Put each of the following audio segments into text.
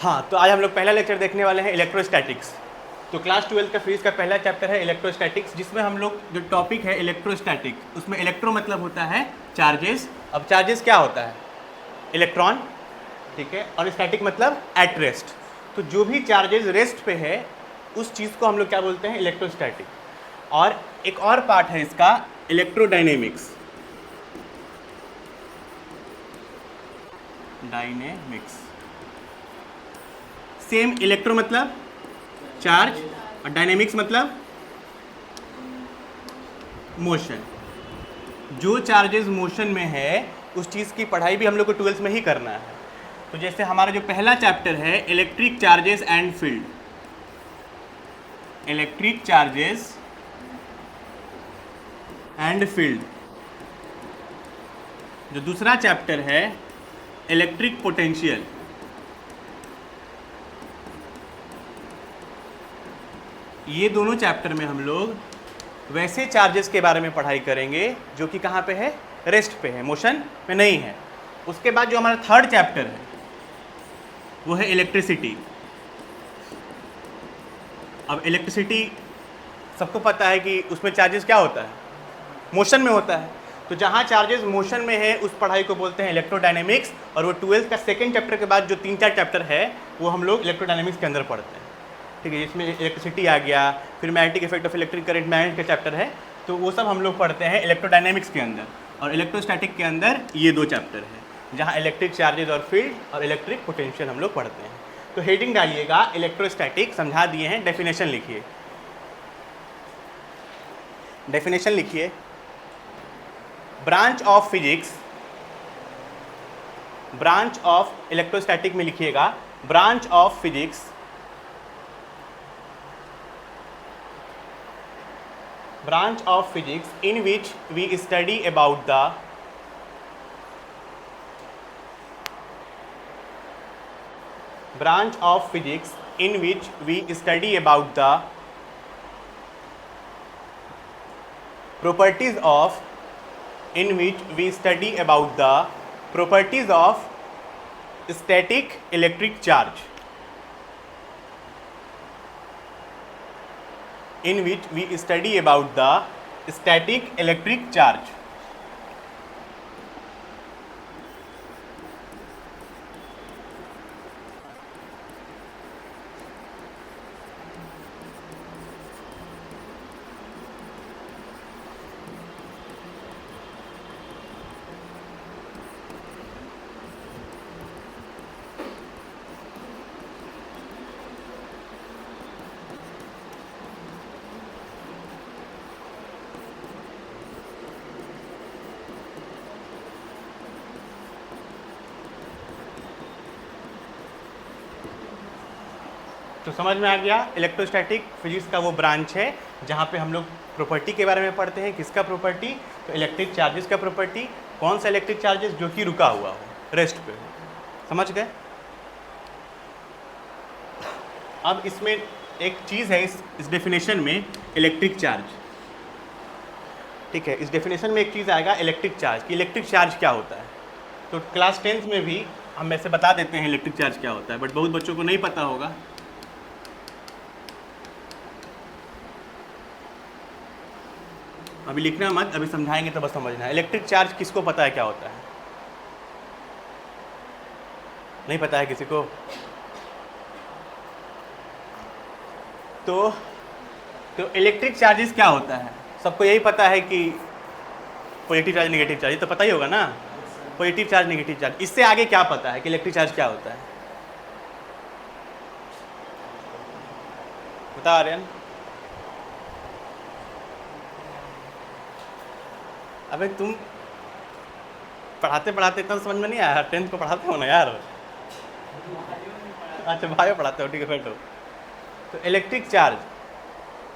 हाँ, तो आज हम लोग पहला लेक्चर देखने वाले हैं इलेक्ट्रोस्टैटिक्स। तो क्लास 12 का फिजिक्स का पहला चैप्टर है इलेक्ट्रोस्टैटिक्स, जिसमें हम लोग जो टॉपिक है इलेक्ट्रोस्टैटिक, उसमें इलेक्ट्रो मतलब होता है चार्जेस। अब चार्जेस क्या होता है? इलेक्ट्रॉन, ठीक है, और स्टैटिक मतलब एट रेस्ट। तो जो भी चार्जेस रेस्ट पे है उस चीज़ को हम लोग क्या बोलते हैं? इलेक्ट्रोस्टैटिक। और एक और पार्ट है इसका इलेक्ट्रोडायनेमिक्स। डायनेमिक्स सेम, इलेक्ट्रो मतलब चार्ज और डायनेमिक्स मतलब मोशन। जो चार्जेस मोशन में है उस चीज़ की पढ़ाई भी हम लोग को 12th में ही करना है। तो जैसे हमारा जो पहला चैप्टर है electric charges and field, electric charges and field. जो दूसरा चैप्टर है इलेक्ट्रिक पोटेंशियल, ये दोनों चैप्टर में हम लोग वैसे चार्जेस के बारे में पढ़ाई करेंगे जो कि कहाँ पे है? रेस्ट पे है, मोशन में नहीं है। उसके बाद जो हमारा थर्ड चैप्टर है वो है इलेक्ट्रिसिटी। अब इलेक्ट्रिसिटी सबको पता है कि उसमें चार्जेस क्या होता है? मोशन में होता है। तो जहाँ चार्जेस मोशन में है उस पढ़ाई को बोलते हैं इलेक्ट्रोडायनेमिक्स। और वो 12th का सेकेंड चैप्टर के बाद जो 3-4 चैप्टर है वो हम लोग इलेक्ट्रोडायनेमिक्स के अंदर पढ़ते हैं, ठीक है। इसमें इलेक्ट्रिसिटी आ गया, फिर magnetic effect of electric current, magnet का चैप्टर है, तो वो सब हम लोग पढ़ते हैं इलेक्ट्रोडायनेमिक्स के अंदर। और इलेक्ट्रोस्टैटिक के अंदर ये दो चैप्टर है जहाँ इलेक्ट्रिक चार्जेस और फील्ड और इलेक्ट्रिक पोटेंशियल हम लोग पढ़ते हैं। तो हेडिंग डालिएगा इलेक्ट्रोस्टैटिक, समझा दिए हैं, डेफिनेशन लिखिए। डेफिनेशन लिखिए, branch of physics, branch of electrostatic में लिखिएगा branch of physics branch of physics in which we study about the branch of physics in which we study about the properties of in which we study about the properties of static electric charge, in which we study about the static electric charge. तो समझ में आ गया, electrostatic physics का वो branch है जहाँ पे हम लोग प्रॉपर्टी के बारे में पढ़ते हैं। किसका प्रॉपर्टी? तो इलेक्ट्रिक चार्जेस का प्रॉपर्टी। कौन सा इलेक्ट्रिक चार्जेस? जो कि रुका हुआ हो, रेस्ट पे हो। समझ गए? अब इसमें एक चीज़ है इस डेफिनेशन में, इलेक्ट्रिक चार्ज, ठीक है। इस डेफिनेशन में एक चीज़ आएगा इलेक्ट्रिक चार्ज, कि इलेक्ट्रिक चार्ज क्या होता है। तो क्लास 10th में भी हम ऐसे बता देते हैं इलेक्ट्रिक चार्ज क्या होता है, बट बहुत बच्चों को नहीं पता होगा। अभी लिखना मत, अभी समझाएंगे तो बस समझना है। इलेक्ट्रिक चार्ज किसको पता है क्या होता है? नहीं पता है किसी को? तो इलेक्ट्रिक चार्जेस क्या होता है? सबको यही पता है कि पॉजिटिव चार्ज, नेगेटिव चार्ज, तो पता ही होगा ना, पॉजिटिव चार्ज, नेगेटिव चार्ज। इससे आगे क्या पता है कि इलेक्ट्रिक चार्ज क्या होता है? बता आर्यन। अबे तुम पढ़ाते पढ़ाते इतना समझ में नहीं आया? 10th को पढ़ाते हो ना यार। अच्छा, भाई पढ़ाते हो, ठीक है, बैठो। तो इलेक्ट्रिक चार्ज,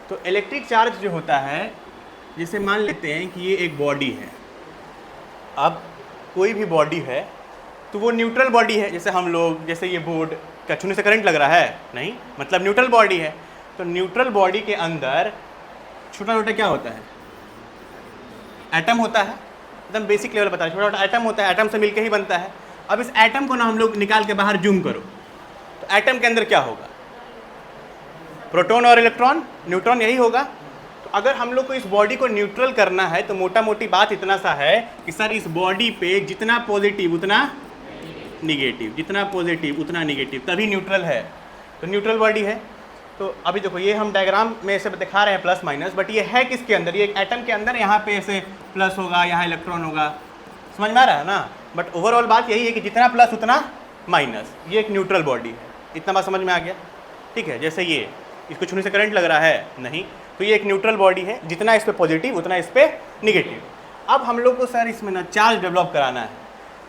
तो इलेक्ट्रिक चार्ज जो होता है, जैसे मान लेते हैं कि ये एक बॉडी है। अब कोई भी बॉडी है तो वो न्यूट्रल बॉडी है। जैसे हम लोग, जैसे ये बोर्ड, क्या छूने से करंट लग रहा है? नहीं, मतलब न्यूट्रल बॉडी है। तो न्यूट्रल बॉडी के अंदर छोटा छोटा क्या होता है? एटम होता है। एकदम बेसिक लेवल बता रहे, छोटा छोटा एटम होता है, एटम से मिलके ही बनता है। अब इस एटम को ना हम लोग निकाल के बाहर जूम करो, तो एटम के अंदर क्या होगा? प्रोटॉन और इलेक्ट्रॉन, न्यूट्रॉन, यही होगा। तो अगर हम लोग को इस बॉडी को न्यूट्रल करना है तो मोटा मोटी बात इतना सा है कि सर इस बॉडी पे जितना पॉजिटिव उतना निगेटिव, जितना पॉजिटिव उतना निगेटिव, तभी न्यूट्रल है। तो न्यूट्रल बॉडी है। तो अभी देखो ये हम डायग्राम में ऐसे दिखा रहे हैं प्लस माइनस, बट ये है किसके अंदर? ये एक एटम के अंदर, यहाँ पे ऐसे प्लस होगा, यहाँ इलेक्ट्रॉन होगा, समझ में आ रहा है ना? बट ओवरऑल बात यही है कि जितना प्लस उतना माइनस, ये एक न्यूट्रल बॉडी है। इतना बात समझ में आ गया? ठीक है। जैसे ये, इसको छूने से करंट लग रहा है नहीं, तो ये एक न्यूट्रल बॉडी है, जितना इस पर पॉजिटिव उतना इस पर निगेटिव। अब हम लोग को सर इसमें ना चार्ज डेवलप कराना है,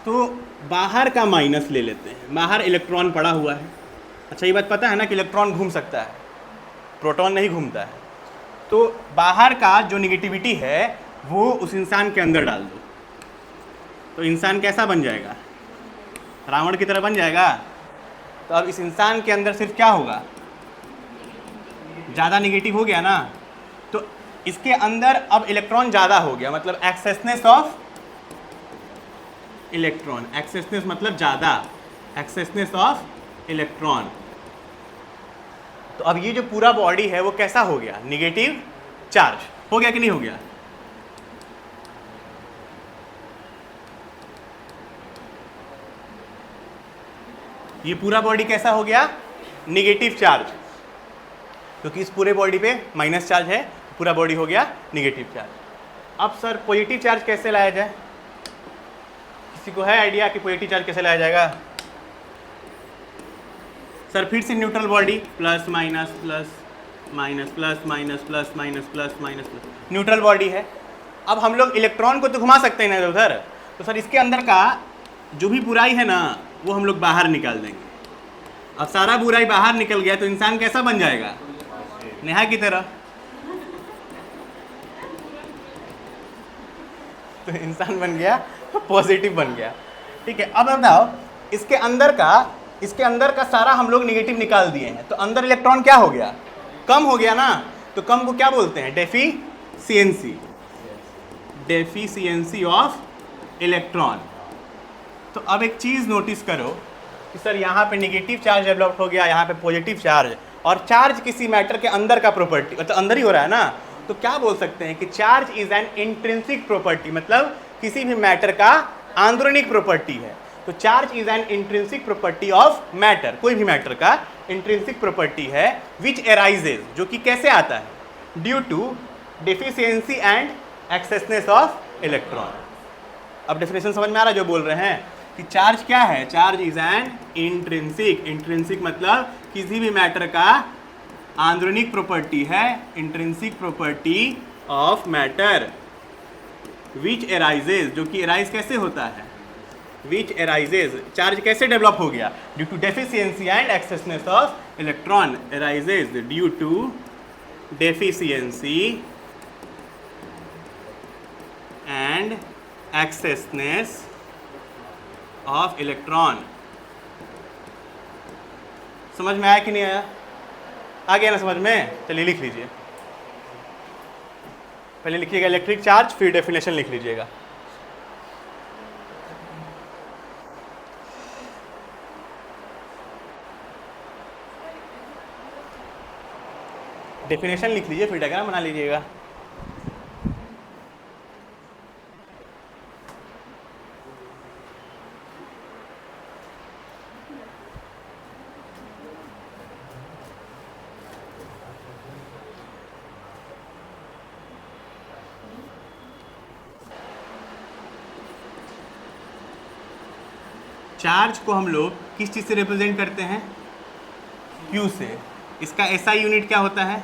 तो बाहर का माइनस ले लेते हैं। बाहर इलेक्ट्रॉन पड़ा हुआ है। अच्छा ये बात पता है ना कि इलेक्ट्रॉन घूम सकता है, प्रोटॉन नहीं घूमता है। तो बाहर का जो निगेटिविटी है वो उस इंसान के अंदर डाल दो, तो इंसान कैसा बन जाएगा? रावण की तरह बन जाएगा। तो अब इस इंसान के अंदर सिर्फ क्या होगा? ज़्यादा निगेटिव हो गया ना, तो इसके अंदर अब इलेक्ट्रॉन ज़्यादा हो गया, मतलब एक्सेसनेस ऑफ इलेक्ट्रॉन। एक्सेसनेस मतलब ज़्यादा, एक्सेसनेस ऑफ इलेक्ट्रॉन। तो अब ये जो पूरा बॉडी है वो कैसा हो गया? निगेटिव चार्ज हो गया कि नहीं हो गया? ये पूरा बॉडी कैसा हो गया? निगेटिव चार्ज, क्योंकि इस पूरे बॉडी पे माइनस चार्ज है, पूरा बॉडी हो गया निगेटिव चार्ज। अब सर पॉजिटिव चार्ज कैसे लाया जाए? किसी को है आइडिया कि पॉजिटिव चार्ज कैसे लाया जाएगा? सर फिर से neutral body, plus minus plus minus plus minus plus minus plus minus plus, neutral body है। अब हम लोग इलेक्ट्रॉन को तो घुमा सकते हैं ना उधर, तो सर इसके अंदर का जो भी बुराई है ना वो हम लोग बाहर निकाल देंगे। अब सारा बुराई बाहर निकल गया तो इंसान कैसा बन जाएगा? नेहा की तरह। तो इंसान बन गया पॉजिटिव बन गया। ठीक है। अब बताओ इसके अंदर का सारा हम लोग निगेटिव निकाल दिए हैं, तो अंदर इलेक्ट्रॉन क्या हो गया? कम हो गया ना। तो कम को क्या बोलते हैं? Deficiency, deficiency of electron. तो अब एक चीज़ नोटिस करो कि सर यहाँ पे निगेटिव चार्ज डेवलप हो गया, यहाँ पे पॉजिटिव चार्ज, और चार्ज किसी मैटर के अंदर का प्रॉपर्टी, मतलब अंदर ही हो रहा है ना, तो क्या बोल सकते हैं कि charge is an intrinsic property, मतलब किसी भी मैटर का आंतरिक प्रॉपर्टी है। तो charge is an intrinsic property of matter, कोई भी मैटर का इंट्रिंसिक प्रॉपर्टी है, विच एराइजेज, जो कि कैसे आता है? Due to deficiency and excessness of electron. अब डेफिनेशन समझ में आ रहा है जो बोल रहे हैं कि चार्ज क्या है? Charge is an intrinsic, intrinsic मतलब किसी भी मैटर का आंतरिक प्रॉपर्टी है, intrinsic property of matter, which arises, जो कि एराइज कैसे होता है? विच एराइजेज, चार्ज कैसे डेवलप हो गया? Due to deficiency and excessness of electron, arises due to deficiency and excessness of electron. समझ में आया कि नहीं आया? आ गया ना समझ में? चलिए लिख लीजिए, पहले लिखिएगा इलेक्ट्रिक चार्ज, फिर डेफिनेशन लिख लीजिएगा। डेफिनेशन लिख लीजिए, फिर डायग्राम बना लीजिएगा। चार्ज को हम लोग किस चीज़ से रिप्रेजेंट करते हैं? Q से। इसका SI यूनिट क्या होता है?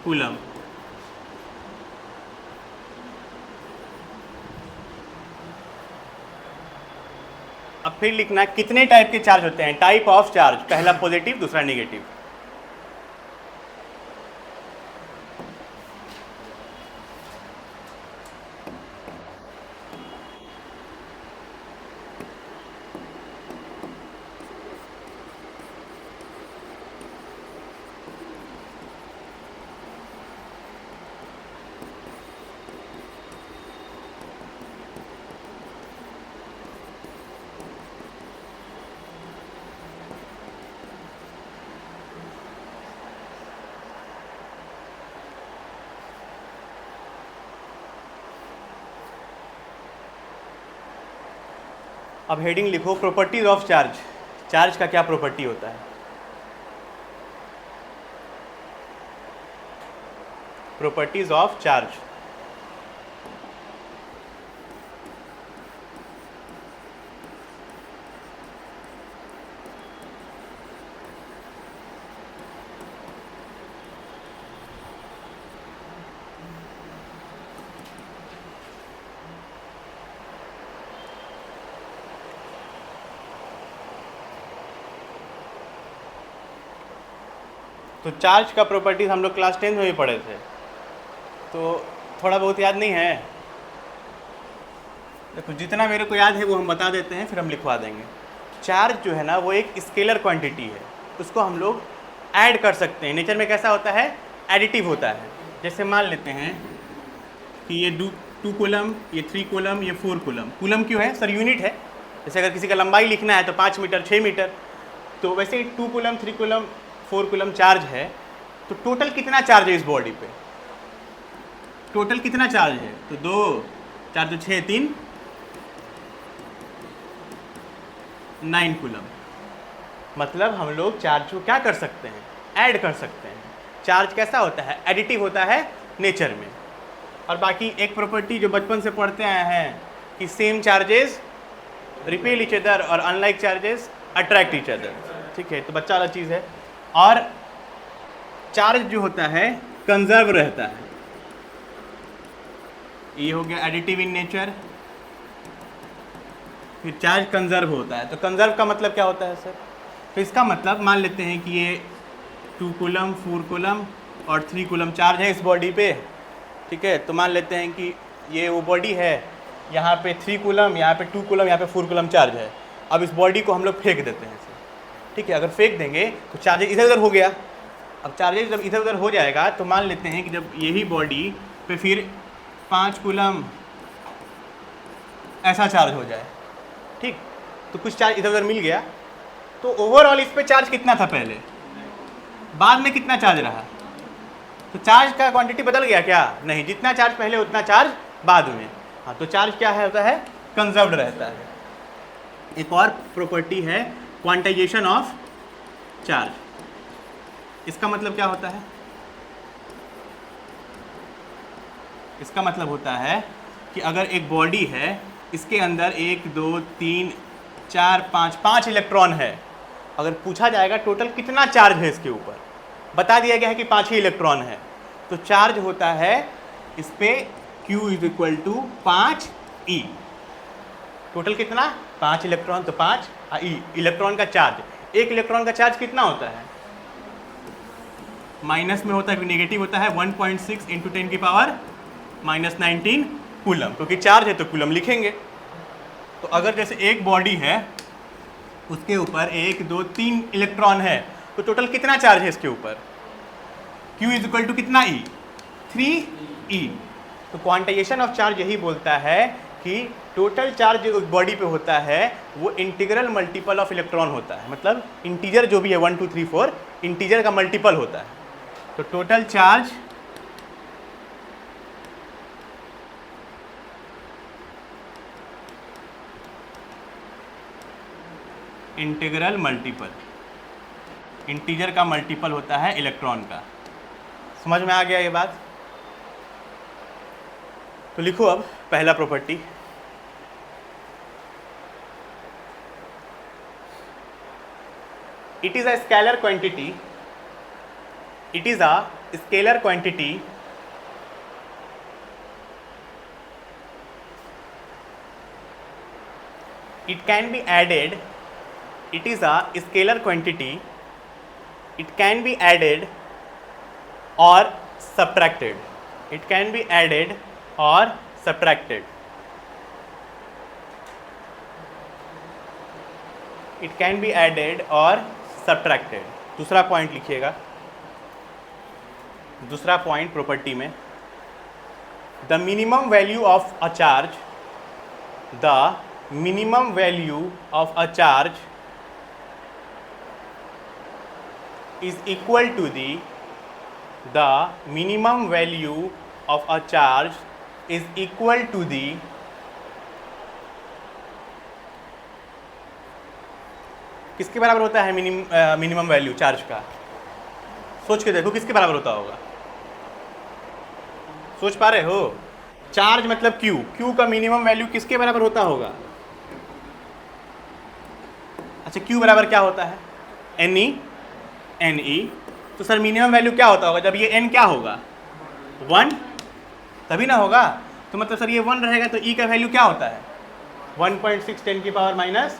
कूलम। अब फिर लिखना कितने टाइप के चार्ज होते हैं? टाइप ऑफ चार्ज, पहला पॉजिटिव, दूसरा नेगेटिव। अब हेडिंग लिखो प्रॉपर्टीज ऑफ चार्ज। चार्ज का क्या प्रॉपर्टी होता है? Properties of charge. तो चार्ज का प्रॉपर्टीज हम लोग क्लास 10 में भी पढ़े थे, तो थोड़ा बहुत याद नहीं है? देखो जितना मेरे को याद है वो हम बता देते हैं, फिर हम लिखवा देंगे। चार्ज जो है ना वो एक स्केलर क्वांटिटी है, उसको हम लोग ऐड कर सकते हैं। नेचर में कैसा होता है? एडिटिव होता है। जैसे मान लेते हैं कि ये 2 कूलम, ये 3 कूलम, ये 4 कूलम। कूलम क्यों है सर? यूनिट है। जैसे अगर किसी का लंबाई लिखना है तो 5 मीटर, 6 मीटर, तो वैसे ही 2 कूलम, 3 कूलम, 4 कूलम चार्ज है। तो टोटल कितना चार्ज है इस बॉडी पे? टोटल कितना चार्ज है? तो 2 4 2 6 3 9 कूलम। मतलब हम लोग चार्ज को क्या कर सकते हैं? ऐड कर सकते हैं। चार्ज कैसा होता है? एडिटिव होता है नेचर में। और बाकी एक प्रॉपर्टी जो बचपन से पढ़ते आए हैं कि same charges repel each other और unlike charges attract each other. ठीक है, तो बच्चा वाला चीज़ है। और चार्ज जो होता है कंजर्व रहता है। ये हो गया एडिटिव इन नेचर। फिर चार्ज कंजर्व होता है। तो कंजर्व का मतलब क्या होता है सर? तो इसका मतलब मान लेते हैं कि ये 2 कूलम, 4 कूलम और 3 कूलम चार्ज है इस बॉडी पे। ठीक है, तो मान लेते हैं कि ये वो बॉडी है, यहाँ पे 3 कूलम, यहाँ पे 2 कूलम, यहाँ पे 4 कूलम चार्ज है। अब इस बॉडी को हम लोग फेंक देते हैं सर। ठीक है, अगर फेंक देंगे तो चार्जेस इधर उधर हो गया। अब चार्जेस जब इधर उधर हो जाएगा तो मान लेते हैं कि जब यही बॉडी पे फिर 5 कूलम ऐसा चार्ज हो जाए, ठीक, तो कुछ चार्ज इधर उधर मिल गया, तो ओवरऑल इस पे चार्ज कितना था पहले? बाद में कितना चार्ज रहा? तो चार्ज का क्वांटिटी बदल गया क्या? नहीं, जितना चार्ज पहले उतना चार्ज बाद में। हाँ, तो चार्ज क्या है? होता है कंजर्व्ड रहता है। एक और प्रॉपर्टी है क्वांटाइजेशन ऑफ चार्ज। इसका मतलब क्या होता है? इसका मतलब होता है कि अगर एक बॉडी है, इसके अंदर 1 2 3 4 5 इलेक्ट्रॉन है। अगर पूछा जाएगा टोटल कितना चार्ज है इसके ऊपर, बता दिया गया है कि 5 ही इलेक्ट्रॉन है, तो चार्ज होता है इस पे Q = 5e। टोटल कितना? 5 इलेक्ट्रॉन, तो 5 e इलेक्ट्रॉन का चार्ज। एक इलेक्ट्रॉन का चार्ज कितना होता है? माइनस में होता है, नेगेटिव होता है 1.6 × 10 - 19 कूलम, क्योंकि चार्ज है तो कूलम लिखेंगे। तो अगर जैसे एक बॉडी है, उसके ऊपर 1 2 3 इलेक्ट्रॉन है, तो टोटल कितना चार्ज है इसके ऊपर? Q = कितना e? 3e। तो क्वांटाइजेशन ऑफ चार्ज यही बोलता है कि टोटल चार्ज जो बॉडी पे होता है वो इंटीग्रल मल्टीपल ऑफ इलेक्ट्रॉन होता है। मतलब इंटीजर जो भी है 1 2 3 4 इंटीजर का मल्टीपल होता है। तो total charge integral multiple, integer का मल्टीपल होता है इलेक्ट्रॉन का। समझ में आ गया ये बात? तो लिखो अब पहला property. It is a scalar quantity, it is a scalar quantity it can be added, it is a scalar quantity, it can be added or subtracted, it can be added or subtracted, it can be added or subtracted। दूसरा point लिखिएगा, दूसरा point property में, the minimum value of a charge, the minimum value of a charge is equal to the minimum value of a charge is equal to the किसके बराबर होता है minimum value charge का? सोच के देखो किसके बराबर होता होगा, सोच पा रहे हो? चार्ज मतलब क्यू, क्यू का मिनिमम वैल्यू किसके बराबर होता होगा? अच्छा क्यू बराबर क्या होता है? N e. तो सर मिनिमम वैल्यू क्या होता होगा जब ये एन क्या होगा? 1, तभी ना होगा। तो मतलब सर ये 1 रहेगा तो ई का वैल्यू क्या होता है? 1.6 10 की पावर माइनस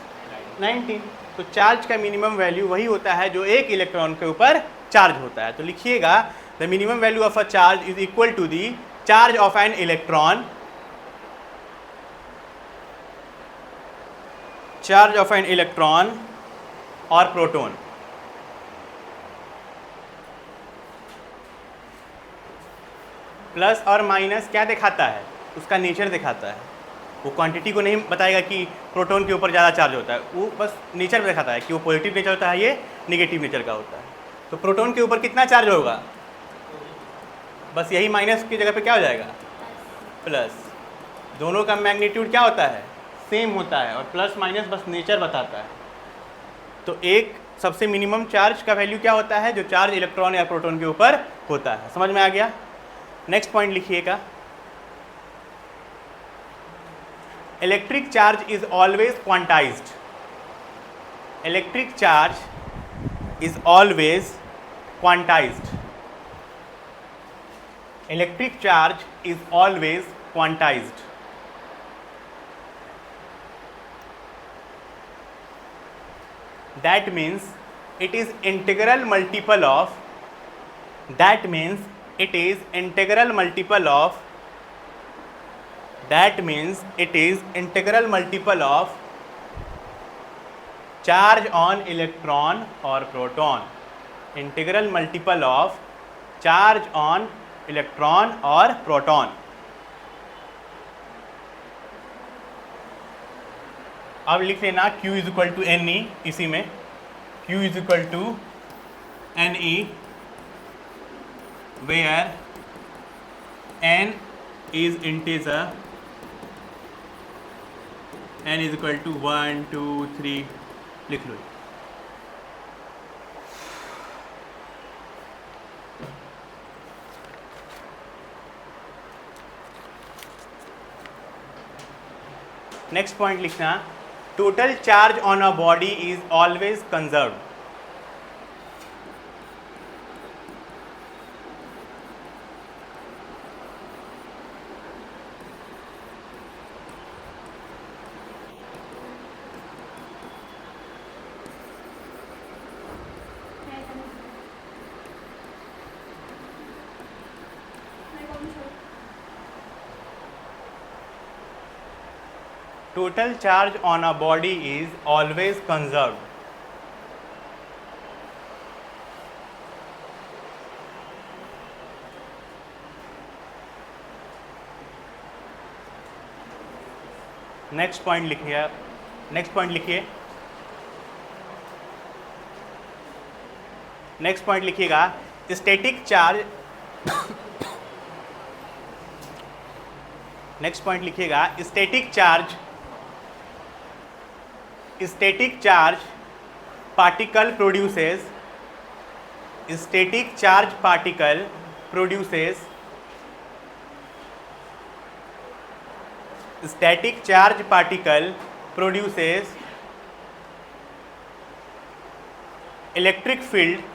19। तो चार्ज का मिनिमम वैल्यू वही होता है जो एक इलेक्ट्रॉन के ऊपर चार्ज होता है। तो लिखिएगा the minimum value of a charge is equal to the charge of an electron, charge of an electron और प्रोटॉन। प्लस और माइनस क्या दिखाता है? उसका नेचर दिखाता है। वो क्वांटिटी को नहीं बताएगा कि प्रोटॉन के ऊपर ज़्यादा चार्ज होता है, वो बस नेचर में दिखाता है कि वो पॉजिटिव नेचर होता है, ये निगेटिव नेचर का होता है। तो प्रोटॉन के ऊपर कितना चार्ज होगा? बस यही माइनस की जगह पे क्या हो जाएगा? प्लस। दोनों का मैग्नीट्यूड क्या होता है? सेम होता है, और प्लस माइनस बस नेचर बताता है। तो एक सबसे मिनिमम चार्ज का वैल्यू क्या होता है? जो चार्ज इलेक्ट्रॉन या प्रोटॉन के ऊपर होता है। समझ में आ गया? नेक्स्ट पॉइंट लिखिएगा, electric charge is always quantized. Electric charge is always quantized. Electric charge is always quantized. That means it is integral multiple of, that means it is integral multiple of, that means it is integral multiple of charge on electron or proton, integral multiple of charge on electron or proton। अब लिख लेना Q is equal to n e, इसी में Q is equal to n e where n is integer, n is equal to 1 2 3 लिख लो। Next point लिखना, total charge on a body is always conserved. Total charge on a body is always conserved. Next point लिखिए, next point लिखिए, next point लिखिएगा, static charge, next point लिखिएगा, static charge, static charge particle produces, static charge particle produces, static charge particle produces electric field,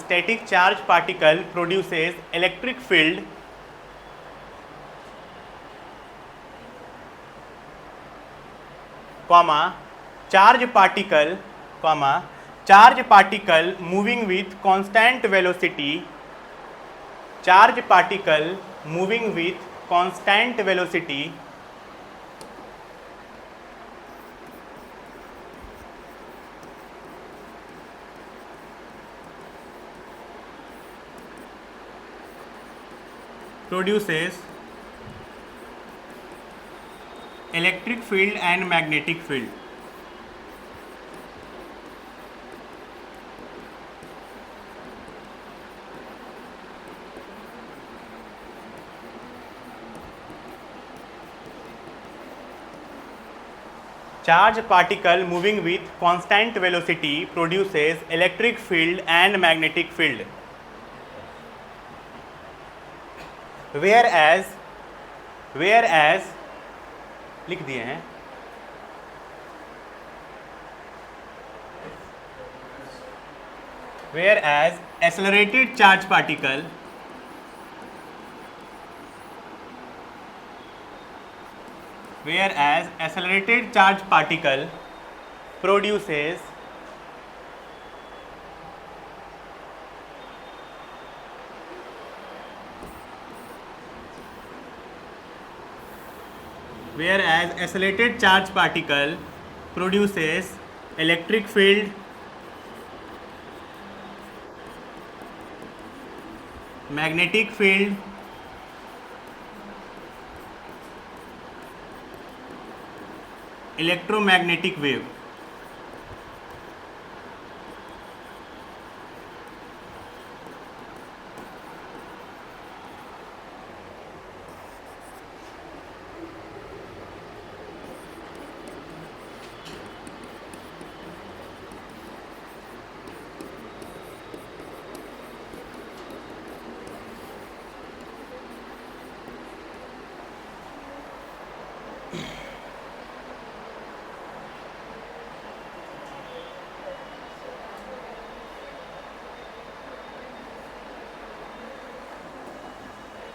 static charge particle produces electric field comma charge particle comma charge particle moving with constant velocity, charge particle moving with constant velocity produces electric field and magnetic field। charge particle moving with constant velocity produces electric field and magnetic field, whereas लिख दिए हैं, whereas accelerated charge particle produces electric field, magnetic field, electromagnetic wave.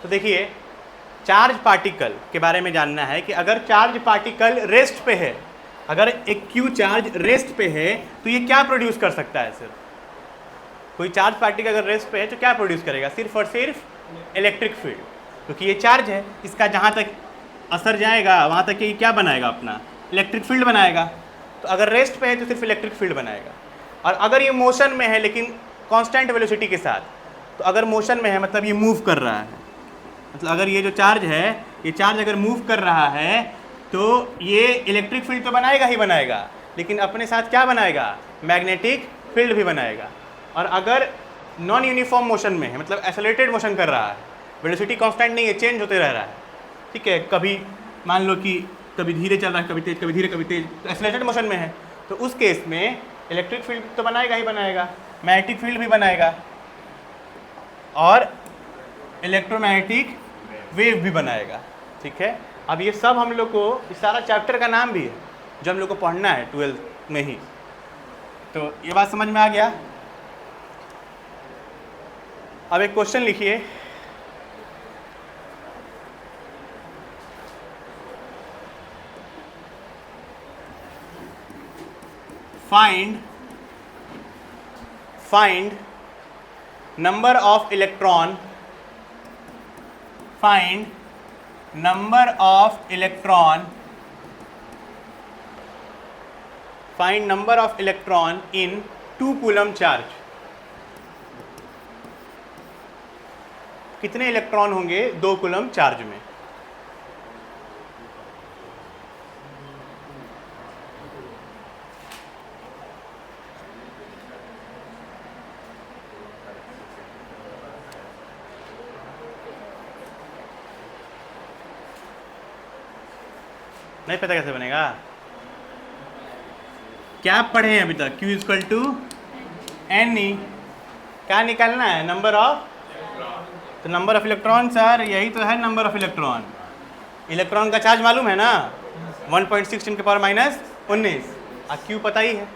तो देखिए, charge particle के बारे में जानना है कि अगर चार्ज पार्टिकल रेस्ट पे है, अगर एक क्यू चार्ज रेस्ट पे है तो ये क्या प्रोड्यूस कर सकता है? सिर्फ कोई चार्ज पार्टिकल अगर रेस्ट पे है तो क्या प्रोड्यूस करेगा? सिर्फ और सिर्फ इलेक्ट्रिक फील्ड, क्योंकि ये चार्ज है, इसका जहाँ तक असर जाएगा वहाँ तक ये क्या बनाएगा? अपना इलेक्ट्रिक फील्ड बनाएगा। तो अगर रेस्ट पे है तो सिर्फ इलेक्ट्रिक फील्ड बनाएगा। और अगर ये मोशन में है लेकिन कांस्टेंट वेलोसिटी के साथ, तो अगर मोशन में है मतलब ये मूव कर रहा है, मतलब अगर ये जो चार्ज है, ये चार्ज अगर मूव कर रहा है तो ये इलेक्ट्रिक फील्ड तो बनाएगा ही बनाएगा, लेकिन अपने साथ क्या बनाएगा? मैग्नेटिक फील्ड भी बनाएगा। और अगर नॉन यूनिफॉर्म मोशन में है, मतलब एक्सेलरेटेड मोशन कर रहा है, वेलोसिटी कांस्टेंट नहीं है, चेंज होते रह रहा है, ठीक है, कभी मान लो कि कभी धीरे चल रहा है, कभी तेज, कभी धीरे, कभी तेज, तो एक्सेलरेटेड मोशन में है, तो उस केस में इलेक्ट्रिक फील्ड तो बनाएगा ही बनाएगा, मैग्नेटिक फील्ड भी बनाएगा और इलेक्ट्रोमैग्नेटिक वेव भी बनाएगा। ठीक है, अब ये सब हम लोग को, इस सारा चैप्टर का नाम भी है जो हम लोग को पढ़ना है 12th में ही। तो ये बात समझ में आ गया। अब एक क्वेश्चन लिखिए, find number of electron, find number of electron in 2 coulomb charge। कितने इलेक्ट्रॉन होंगे 2 कूलम चार्ज में? नहीं पता कैसे बनेगा? क्या पढ़े हैं अभी तक? Q equal to n e, क्या निकालना है? नंबर ऑफ, तो नंबर ऑफ इलेक्ट्रॉन सर, यही तो है नंबर ऑफ इलेक्ट्रॉन। इलेक्ट्रॉन का चार्ज मालूम है ना, 1.6 × 10⁻⁻19, और Q पता ही है।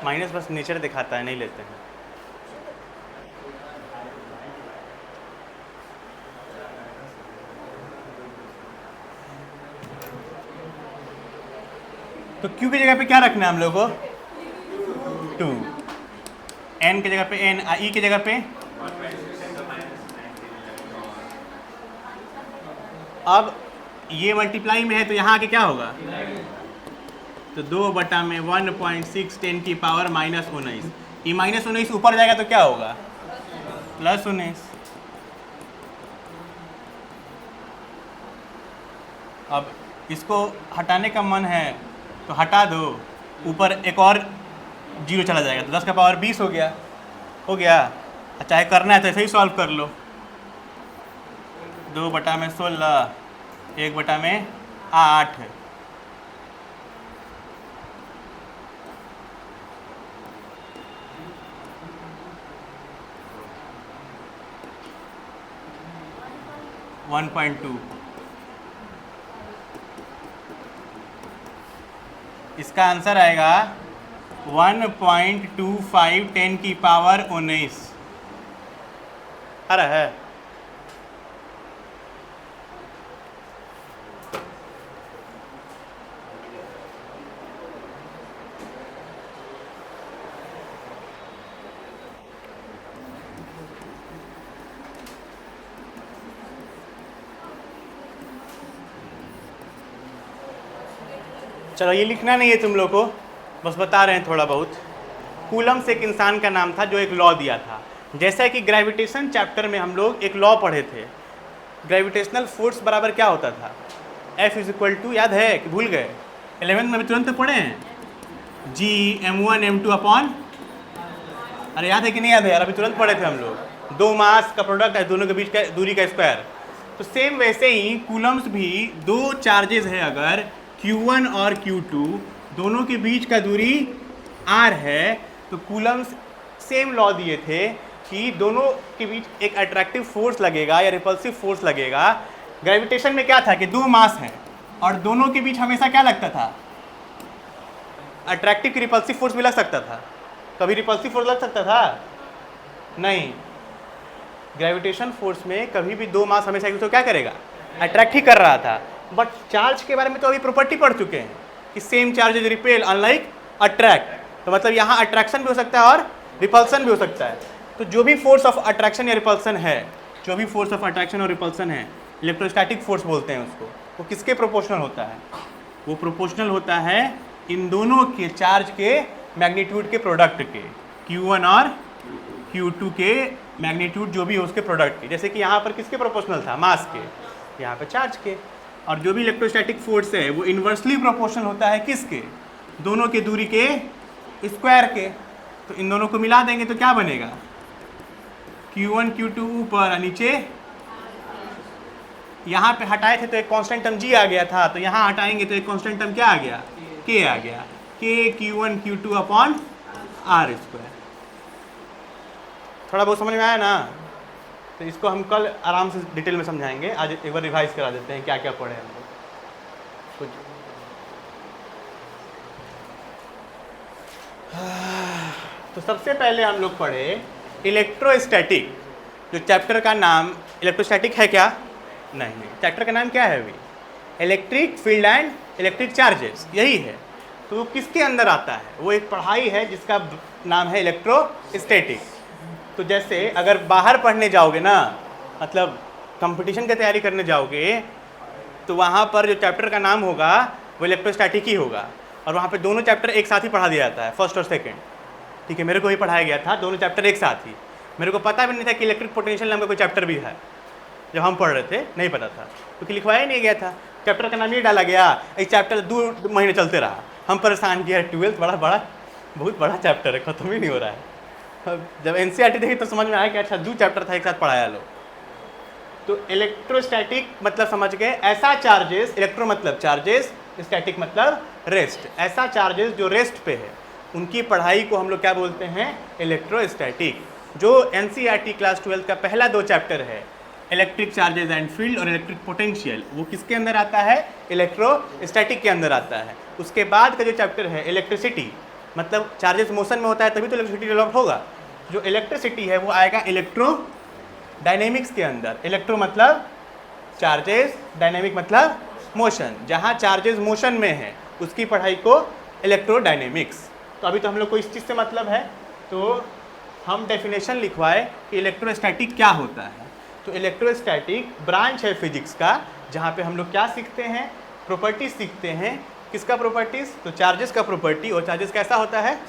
माइनस बस नेचर दिखाता है, नहीं लेते हैं। तो Q की जगह पे क्या रखना है हम लोग को? 2, N की जगह पे N, E की जगह पे अब ये मल्टीप्लाई में है तो यहाँ आके क्या होगा? तो 2/1.6 10 की पावर -19, ये -19 ऊपर जाएगा तो क्या होगा? +19। अब इसको हटाने का मन है तो हटा दो, ऊपर एक और 0 चला जाएगा तो 10 का पावर 20 हो गया, हो गया। चाहे करना है तो ऐसे ही सॉल्व कर लो, 2/16 1/8। वन 1.2 इसका आंसर आएगा 1.25 10 की पावर 19। आ रहा है? चलो ये लिखना नहीं है तुम लोग को, बस बता रहे हैं थोड़ा बहुत। कूलम्स एक इंसान का नाम था जो एक लॉ दिया था। जैसा कि ग्रेविटेशन चैप्टर में हम लोग एक लॉ पढ़े थे, ग्रेविटेशनल फोर्स बराबर क्या होता था? F = याद है कि भूल गए? 11th में भी तुरंत पढ़े हैं, G(m1m2) अरे याद है कि नहीं याद है यार? अभी तुरंत पढ़े थे हम लोग। 2 मास का प्रोडक्ट है, दोनों के बीच का दूरी का स्क्वायर। तो सेम वैसे ही कूलम्स भी 2 चार्जेस है, अगर Q1 और Q2 दोनों के बीच का दूरी R है, तो कूलम्स सेम लॉ दिए थे कि दोनों के बीच एक अट्रैक्टिव फोर्स लगेगा या रिपल्सिव फोर्स लगेगा। ग्रेविटेशन में क्या था कि 2 मास हैं और दोनों के बीच हमेशा क्या लगता था? अट्रैक्टिव की रिपल्सिव फोर्स भी लग सकता था। कभी रिपल्सिव फोर्स लग सकता था? नहीं। ग्रेविटेशन फोर्स में कभी भी 2 मास हमेशा एक दूसरे को क्या करेगा? अट्रैक्ट ही कर रहा था। बट चार्ज के बारे में तो अभी प्रॉपर्टी पढ़ चुके हैं कि same charges repel unlike attract. तो मतलब यहाँ अट्रैक्शन भी हो सकता है और रिपल्सन भी हो सकता है। तो जो भी फोर्स ऑफ अट्रैक्शन या रिपल्सन है, जो भी फोर्स ऑफ अट्रैक्शन और रिपल्सन है, इलेक्ट्रोस्टैटिक फोर्स बोलते हैं उसको, वो किसके प्रोपोर्शनल होता है? वो प्रोपोर्शनल होता है इन दोनों के चार्ज के मैग्नीट्यूड के प्रोडक्ट के, Q1 और Q2 के मैग्नीट्यूड जो भी हो उसके प्रोडक्ट के। जैसे कि यहाँ पर किसके प्रोपोर्शनल था? मास के, यहाँ पे चार्ज के। और जो भी इलेक्ट्रोस्टैटिक फोर्स है वो इन्वर्सली प्रोपोर्शनल होता है किसके? दोनों के दूरी के स्क्वायर के। तो इन दोनों को मिला देंगे तो क्या बनेगा? Q1 Q2 ऊपर और नीचे, यहाँ पे हटाए थे तो एक कांस्टेंट टर्म G आ गया था, तो यहाँ हटाएंगे तो एक कांस्टेंट टर्म क्या आ गया? K आ गया, K Q1 Q2/r²। थोड़ा बहुत समझ में आया ना? तो इसको हम कल आराम से डिटेल में समझाएंगे, आज एक बार रिवाइज करा देते हैं क्या क्या पढ़े हम लोग कुछ। तो सबसे पहले हम लोग पढ़े इलेक्ट्रोस्टैटिक, जो चैप्टर का नाम इलेक्ट्रोस्टैटिक है क्या? नहीं, चैप्टर का नाम क्या है अभी? Electric field and electric charges, यही है। तो वो किसके अंदर आता है? वो एक पढ़ाई है जिसका नाम है इलेक्ट्रोस्टैटिक। तो जैसे अगर बाहर पढ़ने जाओगे ना, मतलब कंपटीशन की तैयारी करने जाओगे, तो वहाँ पर जो चैप्टर का नाम होगा वो इलेक्ट्रोस्टैटिक ही होगा, और वहाँ पे दोनों चैप्टर एक साथ ही पढ़ा दिया जाता है, फर्स्ट और सेकंड। ठीक है, मेरे को ही पढ़ाया गया था, दोनों चैप्टर एक साथ ही। मेरे को पता भी नहीं था कि इलेक्ट्रिक पोटेंशियल नाम का कोई चैप्टर भी है, जब हम पढ़ रहे थे नहीं पता था, क्योंकि लिखवाया नहीं गया था। चैप्टर का नाम ये डाला गया, एक चैप्टर 2 महीने चलते रहा, हम परेशान किया। 12th बहुत बड़ा चैप्टर है, खत्म ही नहीं हो रहा है। जब NCERT देखी तो समझ में आया कि अच्छा 2 चैप्टर था एक साथ पढ़ाया लो। तो इलेक्ट्रोस्टैटिक मतलब समझ गए, ऐसा चार्जेस, इलेक्ट्रो मतलब चार्जेस, स्टैटिक मतलब रेस्ट, ऐसा चार्जेस जो रेस्ट पे है, उनकी पढ़ाई को हम लोग क्या बोलते हैं? इलेक्ट्रोस्टैटिक। जो NCERT क्लास 12 का पहला 2 चैप्टर है, इलेक्ट्रिक चार्जेस एंड फील्ड और इलेक्ट्रिक पोटेंशियल, वो किसके अंदर आता है? इलेक्ट्रोस्टैटिक के अंदर आता है। उसके बाद का जो चैप्टर है इलेक्ट्रिसिटी, मतलब चार्जेस मोशन में होता है तभी तो इलेक्ट्रिसिटी डेवलप होगा। जो इलेक्ट्रिसिटी है वो आएगा इलेक्ट्रो डायनेमिक्स के अंदर। इलेक्ट्रो मतलब चार्जेस, डायनेमिक मतलब मोशन। जहाँ चार्जेस मोशन में है उसकी पढ़ाई को इलेक्ट्रोडायनेमिक्स। तो अभी तो हम लोग को इस चीज़ से मतलब है, तो हम डेफिनेशन लिखवाए कि इलेक्ट्रोस्टैटिक क्या होता है। तो इलेक्ट्रोस्टैटिक ब्रांच है फिजिक्स का, जहाँ पे हम लोग क्या सीखते हैं, प्रॉपर्टीज सीखते हैं। किसका प्रॉपर्टीज? तो चार्जेस का प्रॉपर्टी। और चार्जेस कैसा होता है?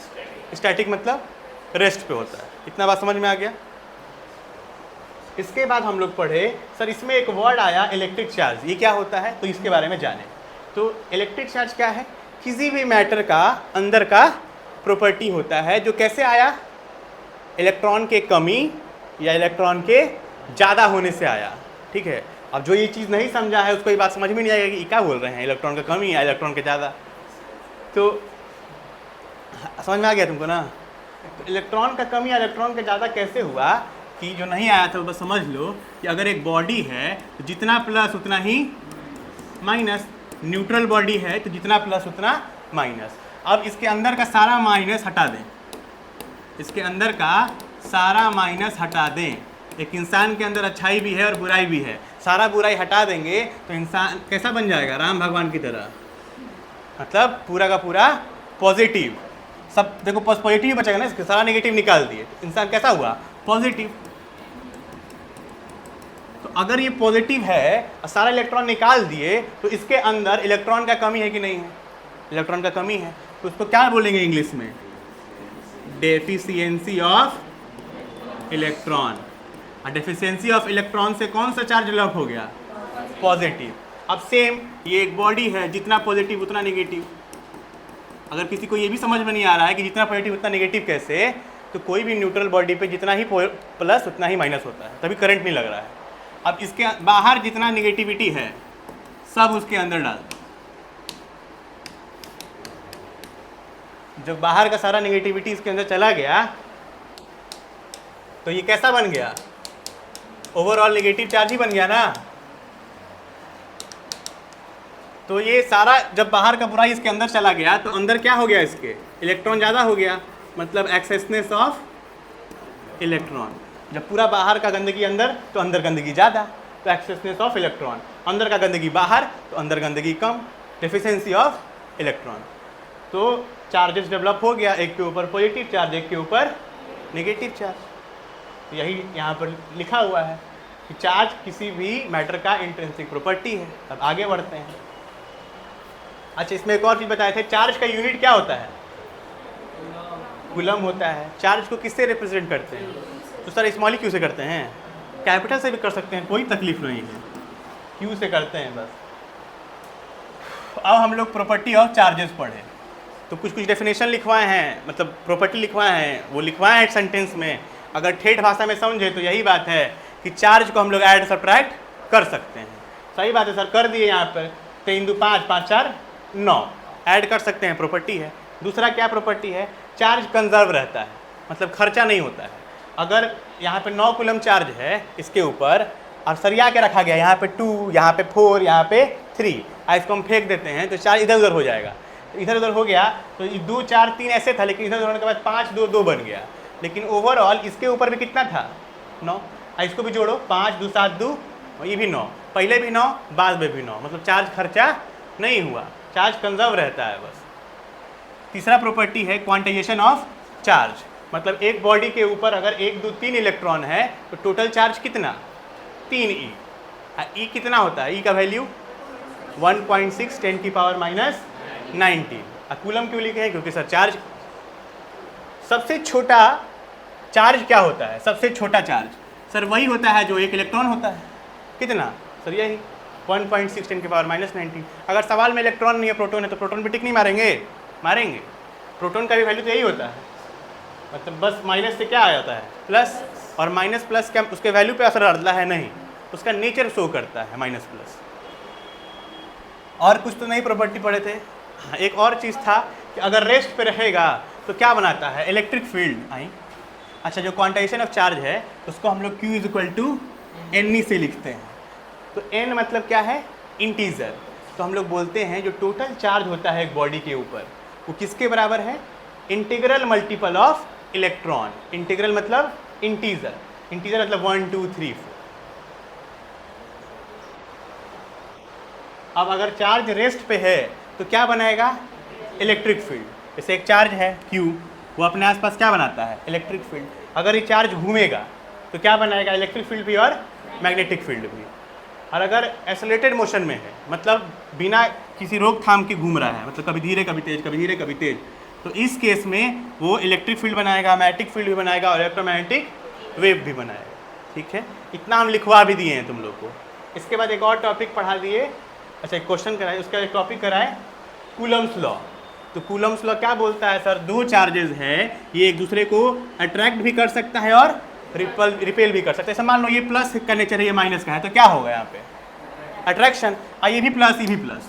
स्टैटिक मतलब रेस्ट पे होता है। इतना बात समझ में आ गया? इसके बाद हम लोग पढ़े सर इसमें एक वर्ड आया इलेक्ट्रिक चार्ज, ये क्या होता है? तो इसके बारे में जाने। तो इलेक्ट्रिक चार्ज क्या है? किसी भी मैटर का अंदर का प्रॉपर्टी होता है जो कैसे आया, इलेक्ट्रॉन के कमी या इलेक्ट्रॉन के ज़्यादा होने से आया। ठीक है, अब जो ये चीज़ नहीं समझा है उसको ये बात समझ में नहीं आएगी कि क्या बोल रहे हैं, इलेक्ट्रॉन का कमी या इलेक्ट्रॉन के ज़्यादा। तो समझ में आ गया तुमको ना? तो इलेक्ट्रॉन का कमी या इलेक्ट्रॉन का ज़्यादा कैसे हुआ कि जो नहीं आया था बस समझ लो कि अगर एक बॉडी है तो जितना प्लस उतना ही माइनस, न्यूट्रल बॉडी है तो जितना प्लस उतना माइनस। अब इसके अंदर का सारा माइनस हटा दें, इसके अंदर का सारा माइनस हटा दें। एक इंसान के अंदर अच्छाई भी है और बुराई भी है, सारा बुराई हटा देंगे तो इंसान कैसा बन जाएगा? राम भगवान की तरह, मतलब पूरा का पूरा पॉजिटिव। सब देखो पॉजिटिव बचेगा ना, इसके सारा नेगेटिव निकाल दिए तो इंसान कैसा हुआ? पॉजिटिव। तो अगर ये पॉजिटिव है और सारा इलेक्ट्रॉन निकाल दिए तो इसके अंदर इलेक्ट्रॉन का कमी है कि नहीं है? इलेक्ट्रॉन का कमी है, तो उसको क्या बोलेंगे इंग्लिश में? Deficiency of electron. और डेफिशिएंसी ऑफ इलेक्ट्रॉन से कौन सा चार्ज डेवलप हो गया? पॉजिटिव। अब सेम ये एक बॉडी है, जितना पॉजिटिव उतना नेगेटिव। अगर किसी को ये भी समझ में नहीं आ रहा है कि जितना पॉजिटिव उतना नेगेटिव कैसे, तो कोई भी न्यूट्रल बॉडी पे जितना ही प्लस उतना ही माइनस होता है, तभी करंट नहीं लग रहा है। अब इसके बाहर जितना नेगेटिविटी है सब उसके अंदर डाल दो। जब बाहर का सारा नेगेटिविटी इसके अंदर चला गया तो ये कैसा बन गया? ओवरऑल नेगेटिव चार्ज ही बन गया ना। तो ये सारा जब बाहर का बुराई इसके अंदर चला गया तो अंदर क्या हो गया? इसके इलेक्ट्रॉन ज़्यादा हो गया, मतलब एक्सेसनेस ऑफ इलेक्ट्रॉन। जब पूरा बाहर का गंदगी अंदर तो अंदर गंदगी ज़्यादा, तो एक्सेसनेस ऑफ इलेक्ट्रॉन। अंदर का गंदगी बाहर तो अंदर गंदगी कम, डेफिशिएंसी ऑफ इलेक्ट्रॉन। तो चार्जेस डेवलप हो गया, एक के ऊपर पॉजिटिव चार्ज, एक के ऊपर नेगेटिव चार्ज। तो यही यहाँ पर लिखा हुआ है कि चार्ज किसी भी मैटर का इंट्रिंसिक प्रॉपर्टी है। अब आगे बढ़ते हैं। अच्छा, इसमें एक और चीज़ बताए थे, चार्ज का यूनिट क्या होता है? कूलम होता है। चार्ज को किससे रिप्रेजेंट करते हैं? तो सर स्मॉल क्यू से करते हैं, कैपिटल से भी कर सकते हैं, कोई तकलीफ नहीं है, क्यू से करते हैं बस। अब हम लोग प्रॉपर्टी ऑफ चार्जेस पढ़े, तो कुछ कुछ डेफिनेशन लिखवाए हैं, मतलब प्रॉपर्टी लिखवाए हैं, वो लिखवाए हैं सेंटेंस में। अगर ठेठ भाषा में समझे तो यही बात है कि चार्ज को हम लोग ऐड सब्ट्रैक्ट कर सकते हैं। सही बात है सर, कर दिए यहाँ पर 3 2 5 5 4 9 ऐड कर सकते हैं, प्रॉपर्टी है। दूसरा क्या प्रॉपर्टी है? चार्ज कंजर्व रहता है, मतलब खर्चा नहीं होता है। अगर यहाँ पे 9 कूलम चार्ज है इसके ऊपर और सरिया के रखा गया, यहाँ पे 2, यहाँ पे 4, यहाँ पे 3, इसको हम फेंक देते हैं तो चार्ज इधर उधर हो जाएगा। तो इधर उधर हो गया तो 2 4 3 ऐसे था, लेकिन इधर उधर होने के बाद 5 2 2 बन गया। लेकिन ओवरऑल इसके ऊपर भी कितना था? 9। इसको भी जोड़ो, 5 2 7 2, ये भी 9, पहले भी 9 बाद में भी 9, मतलब चार्ज खर्चा नहीं हुआ, चार्ज कंजर्व रहता है बस। तीसरा प्रॉपर्टी है क्वांटाइजेशन ऑफ चार्ज, मतलब एक बॉडी के ऊपर अगर 1 2 3 इलेक्ट्रॉन है तो टोटल चार्ज कितना? 3e। ई कितना होता है? ई का वैल्यू 1.6 10⁻⁻19। कूलम क्यों लिखे हैं? क्योंकि सर चार्ज, सबसे छोटा चार्ज क्या होता है? सबसे छोटा चार्ज सर वही होता है जो एक इलेक्ट्रॉन होता है। कितना सर? यही 1.6 10⁻⁻19। अगर सवाल में इलेक्ट्रॉन नहीं है, प्रोटॉन है, तो प्रोटॉन भी टिक नहीं मारेंगे? मारेंगे। प्रोटॉन का भी वैल्यू तो यही होता है, मतलब बस माइनस से क्या आ जाता है? प्लस। और माइनस प्लस क्या उसके वैल्यू पे असर डालता है? नहीं, उसका नेचर शो करता है माइनस प्लस। और कुछ तो नहीं प्रॉपर्टी पढ़े थे। हाँ, एक और चीज़ था कि अगर रेस्ट पे रहेगा तो क्या बनाता है? Electric field. आई अच्छा, जो क्वांटाइजेशन ऑफ चार्ज है उसको हम लोग Q = NE से लिखते हैं। तो N मतलब क्या है? इंटीजर। तो हम लोग बोलते हैं जो टोटल चार्ज होता है एक बॉडी के ऊपर वो किसके बराबर है? Integral multiple of electron. Integral मतलब इंटीजर, इंटीजर मतलब 1 2 3 4। अब अगर चार्ज रेस्ट पे है तो क्या बनाएगा? Electric field. जैसे एक चार्ज है Q, वो अपने आसपास क्या बनाता है? Electric field. अगर ये चार्ज घूमेगा तो क्या बनाएगा? इलेक्ट्रिक फील्ड भी और मैग्नेटिक फील्ड भी। और अगर एक्सेलरेटेड मोशन में है, मतलब बिना किसी रोकथाम के घूम रहा है, मतलब कभी धीरे कभी तेज, कभी धीरे कभी तेज, तो इस केस में वो इलेक्ट्रिक फील्ड बनाएगा, मैग्नेटिक फील्ड भी बनाएगा और इलेक्ट्रोमैग्नेटिक वेव भी बनाएगा। ठीक है, इतना हम लिखवा भी दिए हैं तुम लोग को। इसके बाद एक और टॉपिक पढ़ा दिए, अच्छा एक क्वेश्चन कराए, उसका एक टॉपिक कराए कूलम्स लॉ। तो कूलम्स लॉ क्या बोलता है सर? दो चार्जेस है, ये एक दूसरे को अट्रैक्ट भी कर सकता है और रिपेल भी कर सकता है। ऐसा मान लो ये प्लस का नेचर है, ये माइनस का है, तो क्या होगा यहाँ पे? अट्रैक्शन। ये भी प्लस, ये भी प्लस,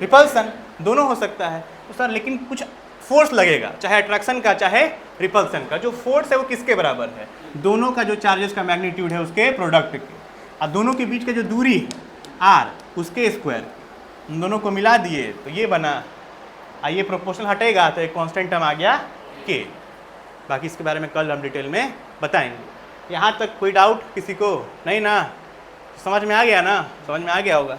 रिपल्सन, दोनों हो सकता है। तो सर लेकिन कुछ फोर्स लगेगा, चाहे अट्रैक्शन का चाहे रिपल्सन का। जो फोर्स है वो किसके बराबर है? दोनों का जो चार्जेस का मैग्नीट्यूड है उसके प्रोडक्ट के, और दोनों के बीच का जो दूरी है r, उसके स्क्वायर। उन दोनों को मिला दिए तो ये बना, ये प्रोपोर्शनल हटेगा तो एक कांस्टेंट टर्म आ गया k। बाकी इसके बारे में कल हम डिटेल में बताएंगे। यहाँ तक कोई डाउट किसी को? नहीं ना? समझ में आ गया ना? समझ में आ गया होगा।